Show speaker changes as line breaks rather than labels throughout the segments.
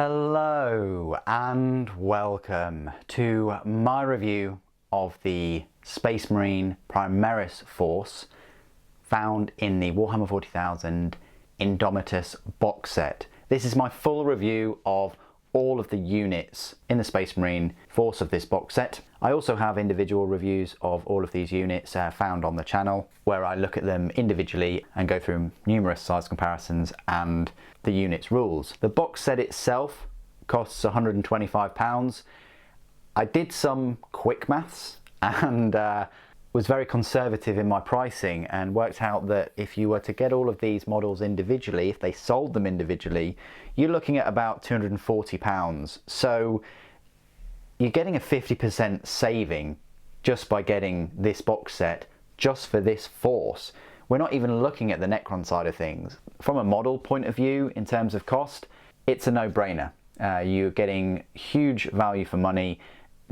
Hello and welcome to my review of the Space Marine Primaris force found in the Warhammer 40,000 Indomitus box set. This is my full review of all of the units in the Space Marine force of this box set. I also have individual reviews of all of these units found on the channel, where I look at them individually and go through numerous size comparisons and the unit's rules. The box set itself costs £125. I did some quick maths and was very conservative in my pricing and worked out that if you were to get all of these models individually, if they sold them individually, you're looking at about £240. So you're getting a 50% saving just by getting this box set just for this force. We're not even looking at the Necron side of things. From a model point of view, in terms of cost, it's a no-brainer. You're getting huge value for money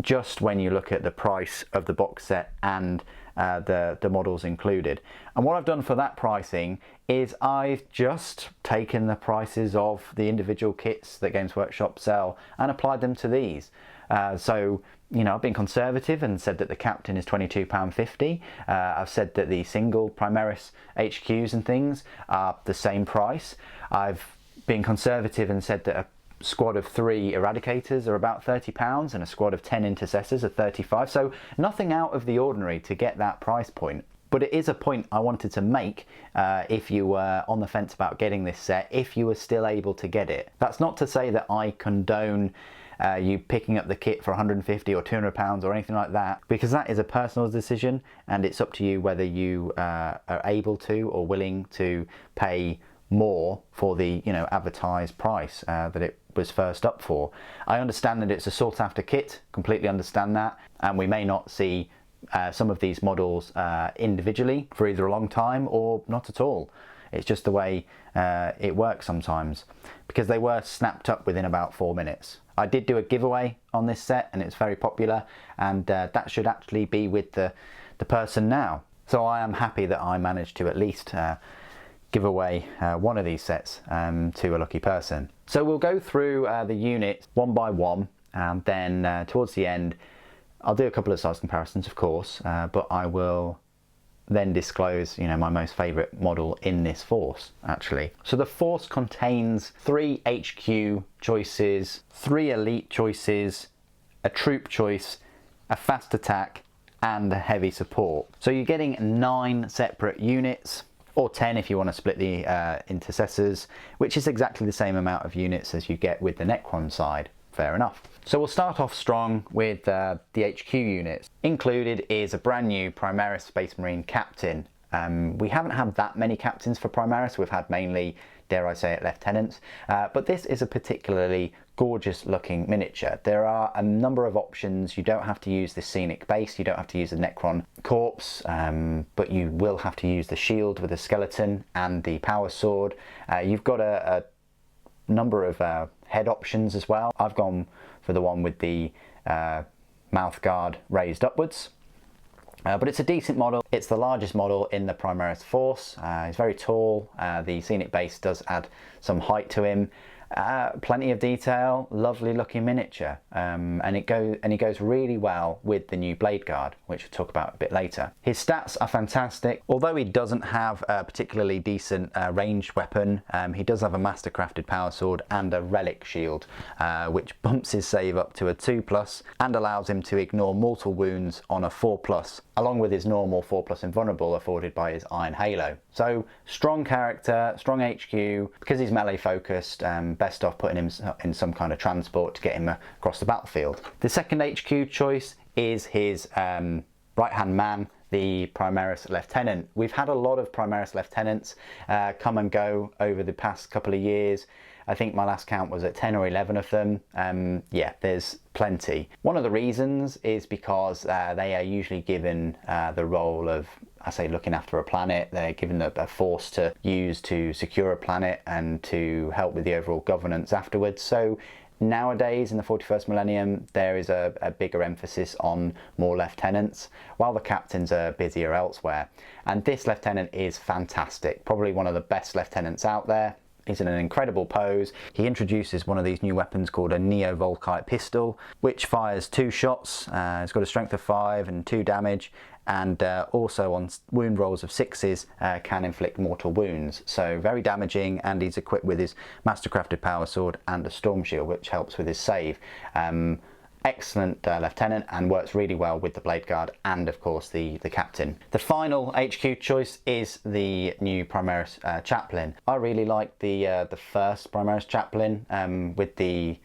just when you look at the price of the box set and the models included. And what I've done for that pricing is I've just taken the prices of the individual kits that Games Workshop sell and applied them to these. So, you know, I've been conservative and said that the Captain is £22.50. I've said that the single Primaris HQs and things are the same price. I've been conservative and said that a squad of 3 Eradicators are about £30 and a squad of 10 Intercessors are £35. So nothing out of the ordinary to get that price point. But it is a point I wanted to make if you were on the fence about getting this set, if you were still able to get it. That's not to say that I condone you picking up the kit for £150 or £200 or anything like that, because that is a personal decision and it's up to you whether you are able to or willing to pay more for the advertised price that it was first up for. I understand that it's a sought after kit, completely understand that, and we may not see some of these models individually for either a long time or not at all. It's just the way it works sometimes, because they were snapped up within about 4 minutes. I did do a giveaway on this set and it's very popular, and that should actually be with the person now. So I am happy that I managed to at least give away one of these sets to a lucky person. So we'll go through the units one by one, and then towards the end I'll do a couple of size comparisons, of course, but I will then disclose my most favourite model in this force actually. So the force contains 3 HQ choices, 3 elite choices, a troop choice, a fast attack and a heavy support. So you're getting 9 separate units, or 10 if you want to split the intercessors, which is exactly the same amount of units as you get with the Necron side. Fair enough. So we'll start off strong with the HQ units. Included is a brand new Primaris Space Marine Captain. We haven't had that many captains for Primaris. We've had mainly, dare I say it, lieutenants. But this is a particularly gorgeous looking miniature. There are a number of options. You don't have to use the scenic base, you don't have to use the Necron corpse, but you will have to use the shield with the skeleton and the power sword. You've got a number of head options as well. I've gone for the one with the mouth guard raised upwards. But it's a decent model. It's the largest model in the Primaris force. He's very tall. The scenic base does add some height to him. Plenty of detail, lovely looking miniature, and he goes really well with the new blade guard, which we'll talk about a bit later. His stats are fantastic. Although he doesn't have a particularly decent ranged weapon, he does have a mastercrafted power sword and a relic shield, which bumps his save up to a 2+ and allows him to ignore mortal wounds on a 4+, along with his normal 4+ invulnerable afforded by his iron halo. So strong character, strong HQ. Because he's melee focused, best off putting him in some kind of transport to get him across the battlefield. The second HQ choice is his right hand man, the Primaris Lieutenant. We've had a lot of Primaris Lieutenants come and go over the past couple of years. I think my last count was at 10 or 11 of them. Yeah, there's plenty. One of the reasons is because they are usually given the role of, I say, looking after a planet. They're given a force to use to secure a planet and to help with the overall governance afterwards. So nowadays in the 41st millennium there is a bigger emphasis on more lieutenants, while the captains are busier elsewhere. And this lieutenant is fantastic, probably one of the best lieutenants out there. He's in an incredible pose. He introduces one of these new weapons called a neo-volkite pistol, which fires 2 shots. It's got a strength of 5 and 2 damage, and also on wound rolls of 6s can inflict mortal wounds. So very damaging, and he's equipped with his mastercrafted power sword and a storm shield, which helps with his save. Excellent lieutenant, and works really well with the blade guard and of course the captain. The final HQ choice is the new Primaris chaplain. I really like the first Primaris chaplain with the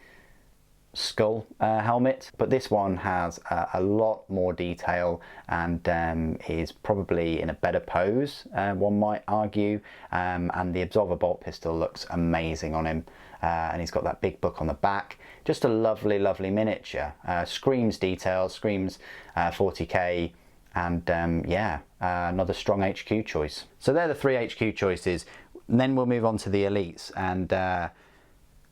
skull helmet, but this one has a lot more detail and is probably in a better pose, one might argue, and the Absolver bolt pistol looks amazing on him, and he's got that big book on the back. Just a lovely miniature. Screams detail, screams 40k, and yeah, another strong HQ choice. So they're the 3 HQ choices. And then we'll move on to the elites, and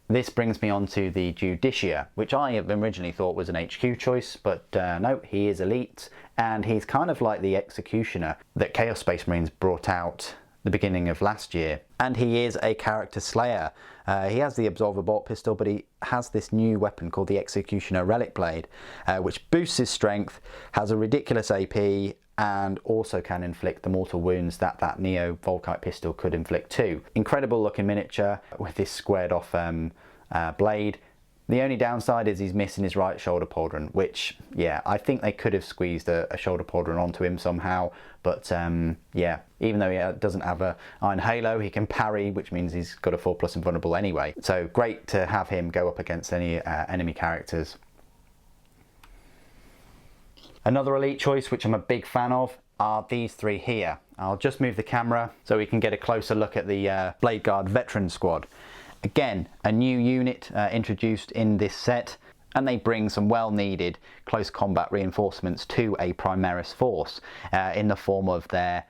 this brings me on to the Judicia, which I originally thought was an HQ choice, but no, he is elite, and he's kind of like the Executioner that Chaos Space Marines brought out the beginning of last year. And he is a character slayer. He has the Absolver bolt pistol, but he has this new weapon called the Executioner Relic blade, which boosts his strength, has a ridiculous AP, and also can inflict the mortal wounds that neo-volkite pistol could inflict too. Incredible looking miniature with this squared off blade. The only downside is he's missing his right shoulder pauldron, which, yeah, I think they could have squeezed a shoulder pauldron onto him somehow, but yeah, even though he doesn't have a Iron Halo, he can parry, which means he's got a 4+ invulnerable anyway. So great to have him go up against any enemy characters. Another elite choice, which I'm a big fan of, are these 3 here. I'll just move the camera so we can get a closer look at the Blade Guard Veteran Squad. Again, a new unit introduced in this set, and they bring some well-needed close combat reinforcements to a Primaris force in the form of their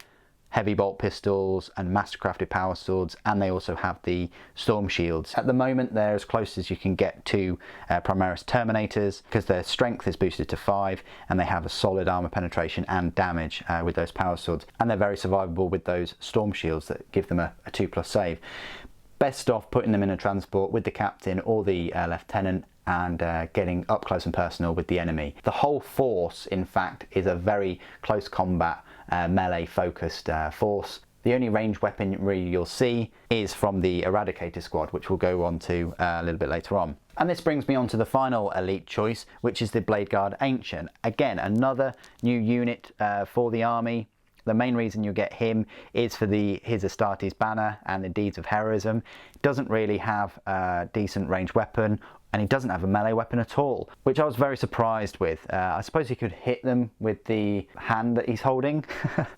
heavy bolt pistols and mastercrafted power swords, and they also have the storm shields. At the moment they're as close as you can get to Primaris Terminators, because their strength is boosted to 5 and they have a solid armor penetration and damage with those power swords, and they're very survivable with those storm shields that give them a 2+ save. Best off putting them in a transport with the captain or the lieutenant and getting up close and personal with the enemy. The whole force, in fact, is a very close combat melee focused force. The only ranged weaponry you'll see is from the Eradicator squad, which we'll go on to a little bit later on. And this brings me on to the final elite choice, which is the Blade Guard Ancient. Again, another new unit for the army. The main reason you get him is for his Astartes banner and the deeds of heroism. He doesn't really have a decent ranged weapon, and he doesn't have a melee weapon at all, which I was very surprised with. I suppose he could hit them with the hand that he's holding,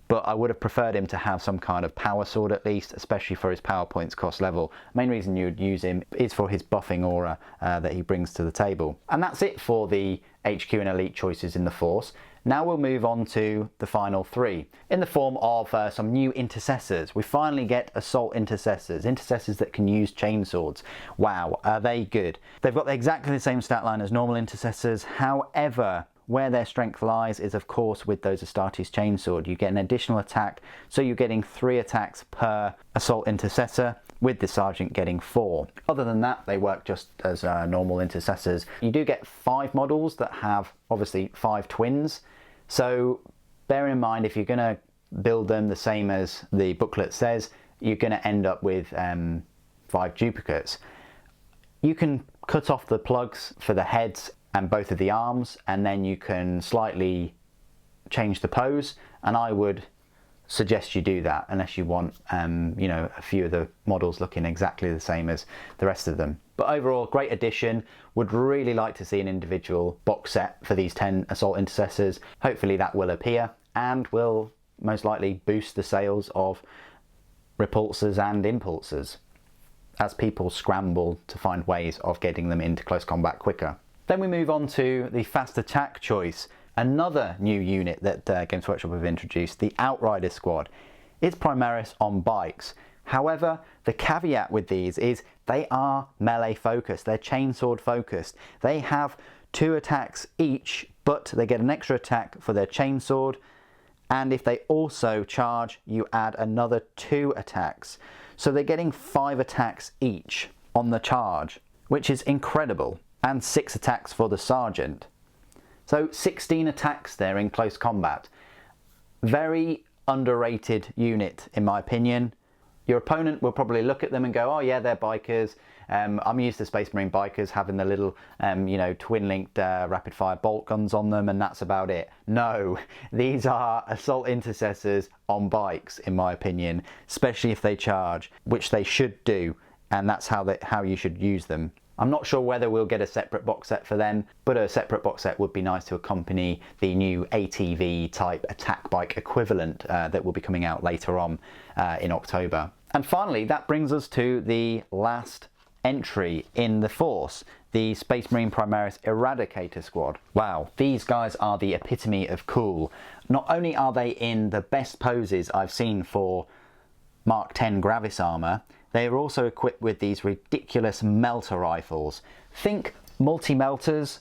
but I would have preferred him to have some kind of power sword at least, especially for his power points cost level. Main reason you would use him is for his buffing aura that he brings to the table. And that's it for the HQ and elite choices in the force. Now we'll move on to the final 3 in the form of some new intercessors. We finally get assault intercessors that can use chainswords. Wow, are they good? They've got exactly the same stat line as normal intercessors. However, where their strength lies is of course with those Astartes chainsword. You get an additional attack, so you're getting 3 attacks per assault intercessor, with the sergeant getting 4. Other than that, they work just as normal intercessors. You do get 5 models that have obviously 5 twins, so bear in mind, if you're going to build them the same as the booklet says, you're going to end up with 5 duplicates. You can cut off the plugs for the heads and both of the arms, and then you can slightly change the pose, and I would suggest you do that unless you want you know, a few of the models looking exactly the same as the rest of them. But overall, great addition. Would really like to see an individual box set for these 10 assault intercessors. Hopefully that will appear and will most likely boost the sales of repulsors and impulsors as people scramble to find ways of getting them into close combat quicker. Then we move on to the fast attack choice. Another new unit that Games Workshop have introduced, the Outrider Squad. It's Primaris on bikes. However, the caveat with these is they are melee focused, they're chainsword focused. They have 2 attacks each, but they get an extra attack for their chainsword, and if they also charge, you add another 2 attacks. So they're getting 5 attacks each on the charge, which is incredible, and 6 attacks for the sergeant. So 16 attacks there in close combat. Very underrated unit in my opinion. Your opponent will probably look at them and go, oh yeah, they're bikers. I'm used to Space Marine bikers having the little, you know, twin-linked rapid fire bolt guns on them, and that's about it. No, these are assault intercessors on bikes, in my opinion, especially if they charge, which they should do, and that's how you should use them. I'm not sure whether we'll get a separate box set for them, but a separate box set would be nice to accompany the new ATV type attack bike equivalent that will be coming out later on in October. And finally, that brings us to the last entry in the force, the Space Marine Primaris Eradicator Squad. Wow, these guys are the epitome of cool. Not only are they in the best poses I've seen for Mark 10 Gravis armor, they are also equipped with these ridiculous melter rifles. Think multi-melters,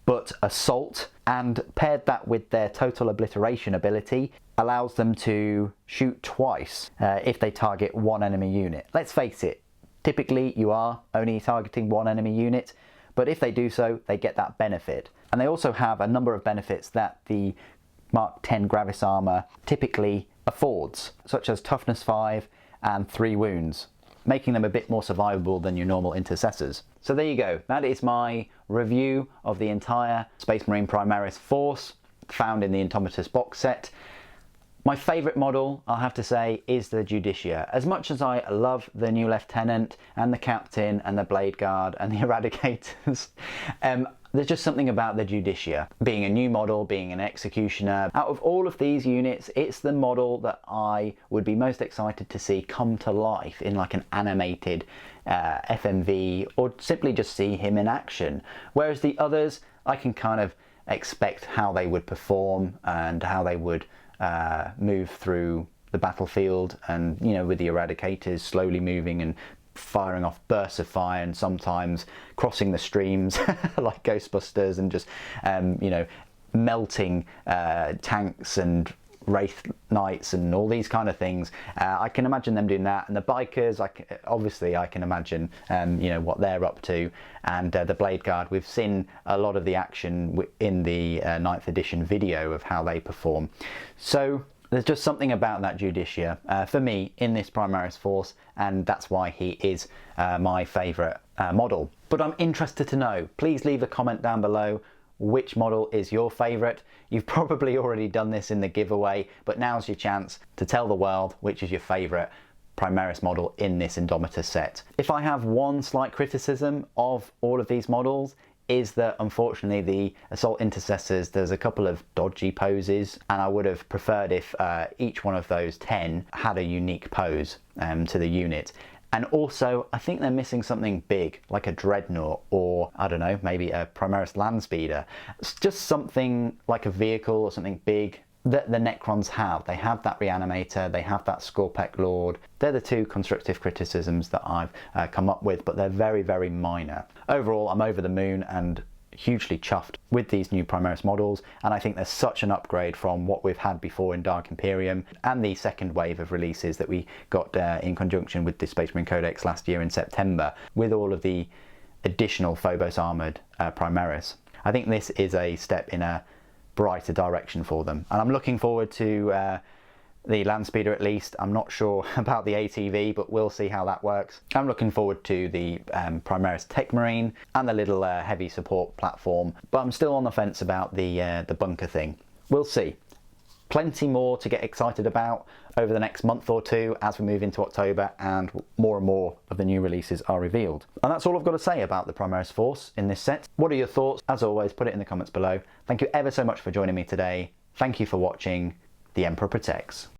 but assault, and paired that with their total obliteration ability, allows them to shoot twice if they target one enemy unit. Let's face it, typically you are only targeting one enemy unit, but if they do so, they get that benefit. And they also have a number of benefits that the Mark 10 Gravis armor typically affords, such as toughness 5 and 3 wounds, making them a bit more survivable than your normal intercessors. So there you go, that is my review of the entire Space Marine Primaris force found in the Indomitus box set. My favourite model, I'll have to say, is the Judicia. As much as I love the new Lieutenant and the Captain and the Blade Guard and the Eradicators, there's just something about the Judicia. Being a new model, being an executioner, out of all of these units, it's the model that I would be most excited to see come to life in like an animated FMV, or simply just see him in action. Whereas the others, I can kind of expect how they would perform and how they would move through the battlefield, and you know, with the Eradicators slowly moving and firing off bursts of fire and sometimes crossing the streams like Ghostbusters and just you know, melting tanks and Wraith Knights and all these kind of things. I can imagine them doing that, and the bikers, obviously I can imagine you know, what they're up to, and the Blade Guard, we've seen a lot of the action in the 9th edition video of how they perform. So there's just something about that Judicia for me in this Primaris force, and that's why he is my favourite model. But I'm interested to know, please leave a comment down below which model is your favourite. You've probably already done this in the giveaway, but now's your chance to tell the world which is your favourite Primaris model in this Indomitus set. If I have one slight criticism of all of these models, is that unfortunately the assault intercessors, there's a couple of dodgy poses, and I would have preferred if each one of those 10 had a unique pose to the unit. And also, I think they're missing something big, like a Dreadnought, or I don't know, maybe a Primaris Landspeeder. It's just something like a vehicle or something big that the Necrons have. They have that Reanimator, they have that Skorpek Lord. They're the 2 constructive criticisms that I've come up with, but they're very, very minor. Overall, I'm over the moon and hugely chuffed with these new Primaris models, and I think there's such an upgrade from what we've had before in Dark Imperium and the second wave of releases that we got in conjunction with the Space Marine Codex last year in September, with all of the additional Phobos armoured Primaris. I think this is a step in a brighter direction for them, and I'm looking forward to the Landspeeder at least. I'm not sure about the ATV, but we'll see how that works. I'm looking forward to the Primaris Tech Marine and the little heavy support platform, but I'm still on the fence about the bunker thing. We'll see. Plenty more to get excited about over the next month or two as we move into October and more of the new releases are revealed. And that's all I've got to say about the Primaris Force in this set. What are your thoughts? As always, put it in the comments below. Thank you ever so much for joining me today. Thank you for watching. The Emperor protects.